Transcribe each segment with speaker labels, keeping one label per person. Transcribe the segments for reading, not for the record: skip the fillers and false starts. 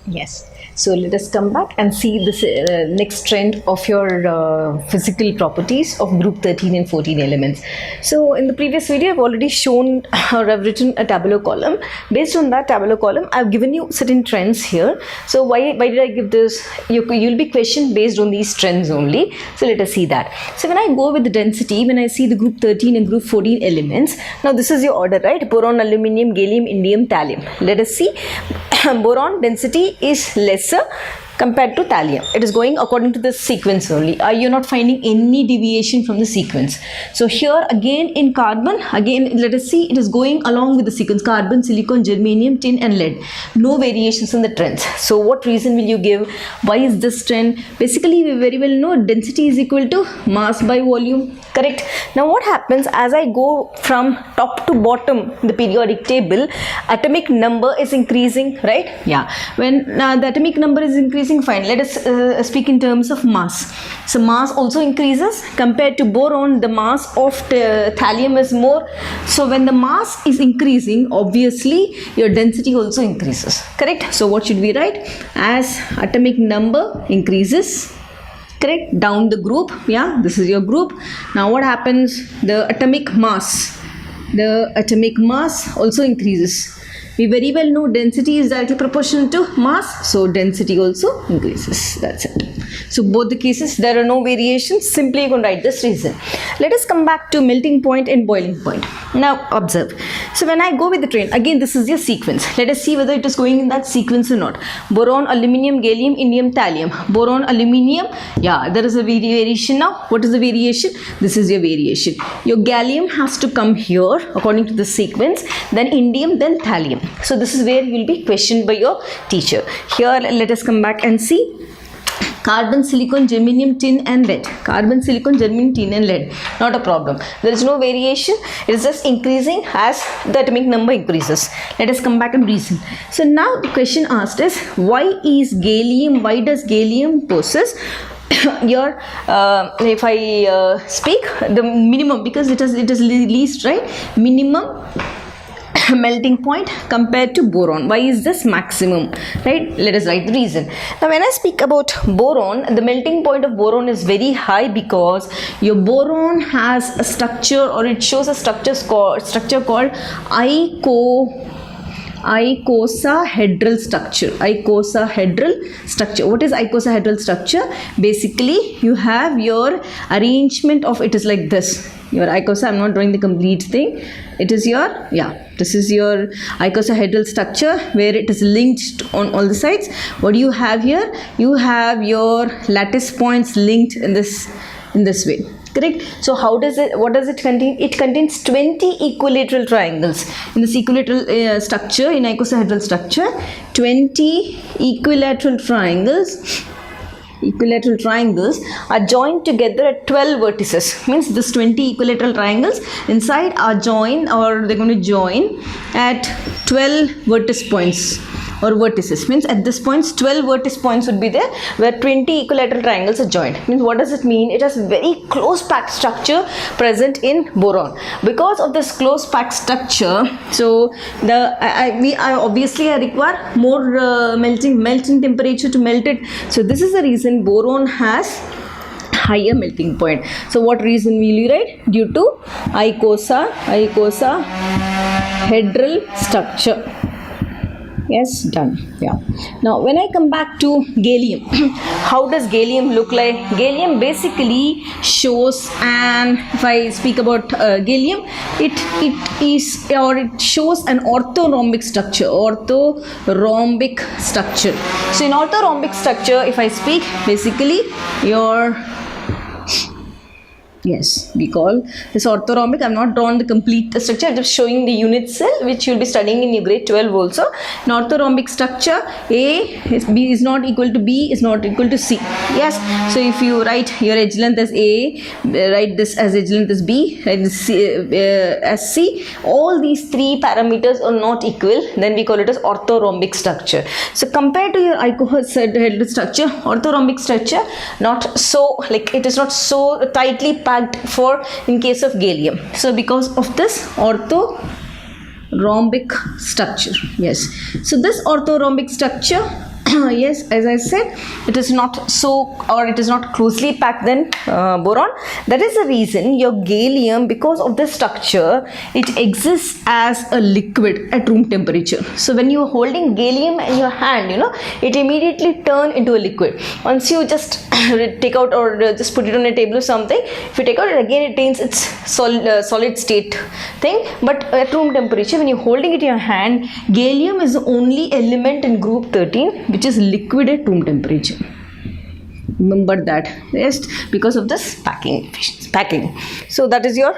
Speaker 1: Yes. So let us come back and see this next trend of your physical properties of group 13 and 14 elements. So in the previous video, I've already shown or I've written a tabular column. Based on that tabular column, I've given you certain trends here. So why did I give this? You'll be questioned based on these trends only. So let us see that. So when I go with the density, when I see the group 13 and group 14 elements, now this is your order, right? Boron, aluminium, gallium, indium, thallium. Let us see. Boron density is lesser compared to thallium. It is going according to the sequence only. You're not finding any deviation from the sequence. So here again in carbon, again let us see, it is going along with the sequence: carbon, silicon, germanium, tin and lead. No variations in the trends. So what reason will you give? Why is this trend? Basically we very well know density is equal to mass by volume. Correct. Now what happens as I go from top to bottom the periodic table, atomic number is increasing, right? Yeah. When the atomic number is increasing, fine. Let us speak in terms of mass. So mass also increases. Compared to boron, the mass of thallium is more. So when the mass is increasing, obviously your density also increases. Correct. So what should we write? As atomic number increases, correct, down the group, yeah, this is your group. Now what happens? The atomic mass also increases. We very well know density is directly proportional to mass, so density also increases. That's it. So both the cases there are no variations. Simply you can write this reason. Let us come back to melting point and boiling point. Now observe. So when I go with the train, again this is your sequence. Let us see whether it is going in that sequence or not. Boron, aluminium, gallium, indium, thallium. Boron, aluminium. Yeah, there is a variation now. What is the variation? This is your variation. Your gallium has to come here according to the sequence, then indium, then thallium. So this is where you will be questioned by your teacher. Here let us come back and see. Carbon, silicon, germanium, tin and lead. Carbon, silicon, germanium, tin and lead. Not a problem. There is no variation. It is just increasing as the atomic number increases. Let us come back and reason. So now the question asked is, why does gallium possess your if I speak the minimum, because it is least, right? Minimum melting point compared to boron. Why is this maximum, right? Let us write the reason. Now when I speak about boron, the melting point of boron is very high because your boron has a structure, or it shows a structure called icosahedral structure. Icosahedral structure. What is icosahedral structure? Basically you have your arrangement of, it is like this. Your icosa, I'm not drawing the complete thing. It is your, yeah, this is your icosahedral structure where it is linked on all the sides. What do you have here? You have your lattice points linked in this way. Correct. So how does it, what does it contain? It contains 20 equilateral triangles. In this equilateral structure, in icosahedral structure, 20 equilateral triangles are joined together at 12 vertices. Means this 20 equilateral triangles inside are joined, or they're going to join at 12 vertex points or vertices. Means at this point 12 vertex points would be there where 20 equilateral triangles are joined. Means what does it mean? It has very close packed structure present in boron. Because of this close packed structure, so I obviously require more melting temperature to melt it. So this is the reason boron has higher melting point. So what reason will you write? Due to icosahedral structure. Yes, done. Yeah. Now when I come back to gallium, how does gallium look like? Gallium basically shows, and if I speak about gallium, it shows an orthorhombic structure. So in orthorhombic structure, if I speak, basically your, yes, we call this orthorhombic. I have not drawn the complete structure. I am just showing the unit cell which you will be studying in your grade 12 also. In orthorhombic structure, B is not equal to B is not equal to C. Yes. So if you write your edge length as A, write this as edge length as B, write this as C. All these three parameters are not equal, then we call it as orthorhombic structure. So compared to your icosahedral structure, orthorhombic structure not so, like it is not so tightly packed for in case of gallium. So because of this orthorhombic structure, yes. So this orthorhombic structure yes, as I said, it is not so, or it is not closely packed than boron. That is the reason your gallium, because of the structure, it exists as a liquid at room temperature. So when you are holding gallium in your hand, it immediately turn into a liquid. Once you just take out or just put it on a table or something, if you take out it again, it retains its solid state thing. But at room temperature, when you're holding it in your hand, gallium is the only element in group 13 which is liquid at room temperature. Remember that, yes, because of this packing. So that is your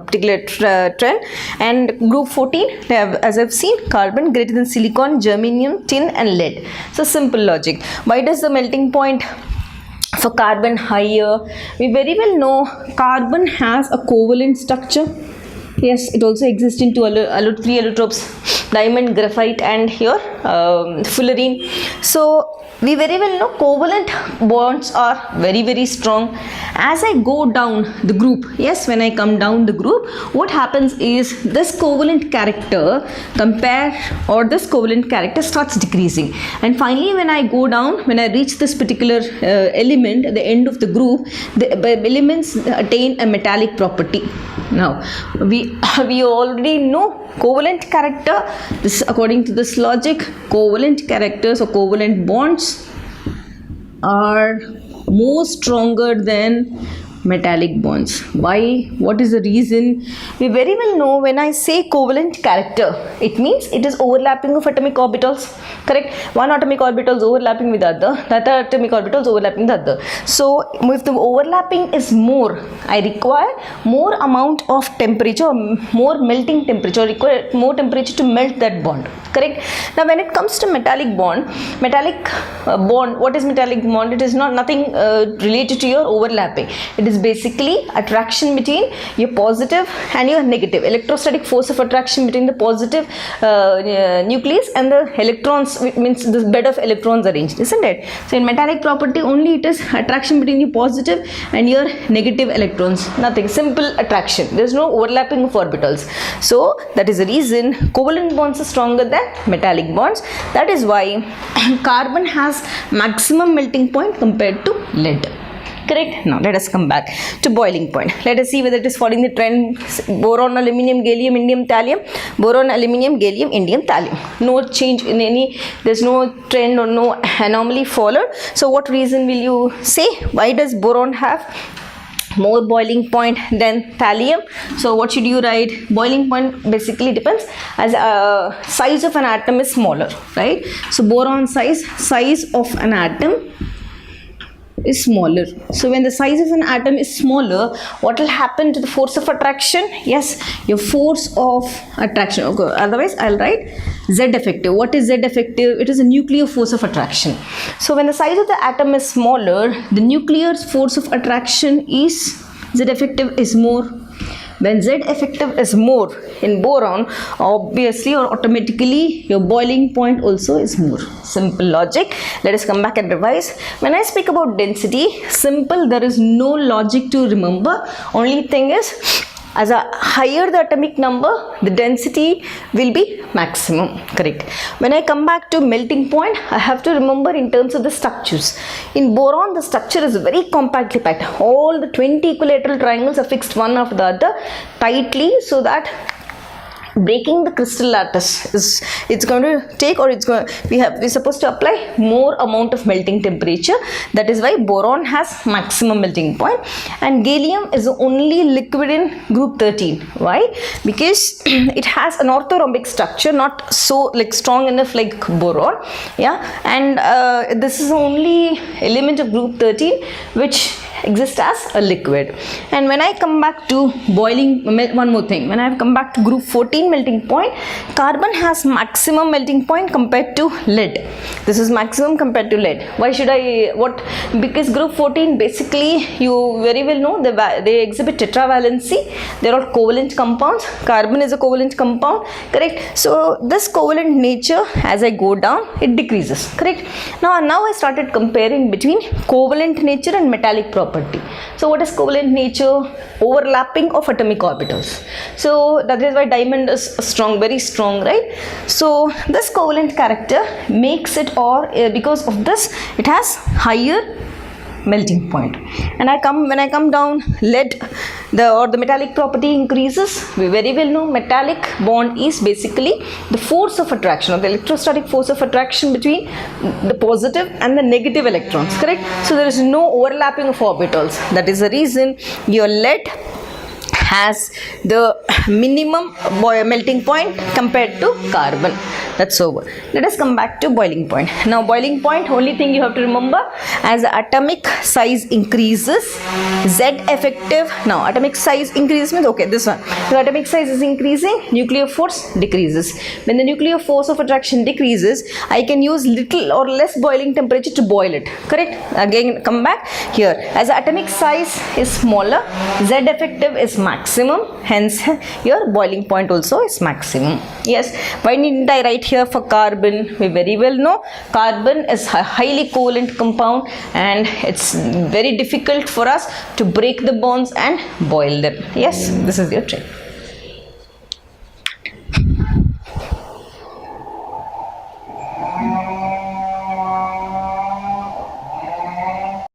Speaker 1: particular trend. And group 14, they have, as I've seen, carbon greater than silicon, germanium, tin and lead. So simple logic. Why does the melting point for carbon higher? We very well know carbon has a covalent structure. Yes, it also exists in three allotropes, diamond, graphite and here fullerene. So we very well know covalent bonds are very, very strong. As I go down the group, yes, when I come down the group, what happens is this covalent character this covalent character starts decreasing. And finally, when I go down, when I reach this particular element at the end of the group, the elements attain a metallic property. Now, we already know covalent character. This, according to this logic, covalent characters or covalent bonds are more stronger than metallic bonds. Why? What is the reason? We very well know when I say covalent character, it means it is overlapping of atomic orbitals. Correct? One atomic orbital is overlapping with the other, the other atomic orbital is overlapping the other. So if the overlapping is more, I require more amount of temperature, more melting temperature, I require more temperature to melt that bond. Correct? Now when it comes to metallic bond, what is metallic bond? It is nothing related to your overlapping. It is basically attraction between your positive and your negative, electrostatic force of attraction between the positive nucleus and the electrons, which means the bed of electrons arranged, isn't it? So in metallic property only it is attraction between your positive and your negative electrons, nothing, simple attraction. There is no overlapping of orbitals. So that is the reason covalent bonds are stronger than metallic bonds. That is why carbon has maximum melting point compared to lead. Correct? Now let us come back to boiling point. Let us see whether it is following the trend boron, aluminium, gallium, indium, thallium, boron, aluminium, gallium, indium, thallium. No change in any, there's no trend or no anomaly followed. So what reason will you say? Why does boron have more boiling point than thallium? So what should you write? Boiling point basically depends as size of an atom is smaller, right? So boron size of an atom is smaller. So when the size of an atom is smaller, what will happen to the force of attraction? Yes, your force of attraction. Okay. Otherwise, I'll write Z effective. What is Z effective? It is a nuclear force of attraction. So when the size of the atom is smaller, the nuclear force of attraction is Z effective is more. When Z effective is more in boron, obviously or automatically your boiling point also is more. Simple logic. Let us come back and revise. When I speak about density, simple, there is no logic to remember. Only thing is, as a higher the atomic number, the density will be maximum. Correct. When I come back to melting point, I have to remember in terms of the structures. In boron, the structure is very compactly packed. All the 20 equilateral triangles are fixed one after the other tightly, so that breaking the crystal lattice is, it's going to take, or we're supposed to apply more amount of melting temperature. That is why boron has maximum melting point, and gallium is the only liquid in group 13. Why? Because it has an orthorhombic structure, not so strong enough like boron. Yeah, and this is the only element of group 13 which exists as a liquid. And when I come back to boiling, one more thing, when I have come back to group 14 melting point, carbon has maximum melting point compared to lead. This is maximum compared to lead. Why should because group 14 basically, you very well know, they exhibit tetravalency. They are all covalent compounds. Carbon is a covalent compound, correct? So this covalent nature, as I go down, it decreases, correct? Now I started comparing between covalent nature and metallic property. property. So what is covalent nature? Overlapping of atomic orbitals. So that is why diamond is strong, very strong, right? So this covalent character makes it, or because of this it has higher melting point. And when I come down, lead, the metallic property increases. We very well know metallic bond is basically the force of attraction, or the electrostatic force of attraction between the positive and the negative electrons, correct? So there is no overlapping of orbitals. That is the reason your lead has the minimum melting point compared to carbon. That's over. Let us come back to boiling point. Now boiling point, only thing you have to remember, as the atomic size increases, Z effective, now atomic size increases means, okay, this one, the atomic size is increasing, nuclear force decreases. When the nuclear force of attraction decreases, I can use little or less boiling temperature to boil it, correct? Again come back here, as the atomic size is smaller, Z effective is maximum, hence your boiling point also is maximum. Yes, why didn't I write here for carbon? We very well know carbon is a highly covalent compound and it's very difficult for us to break the bonds and boil them. Yes, this is your trick.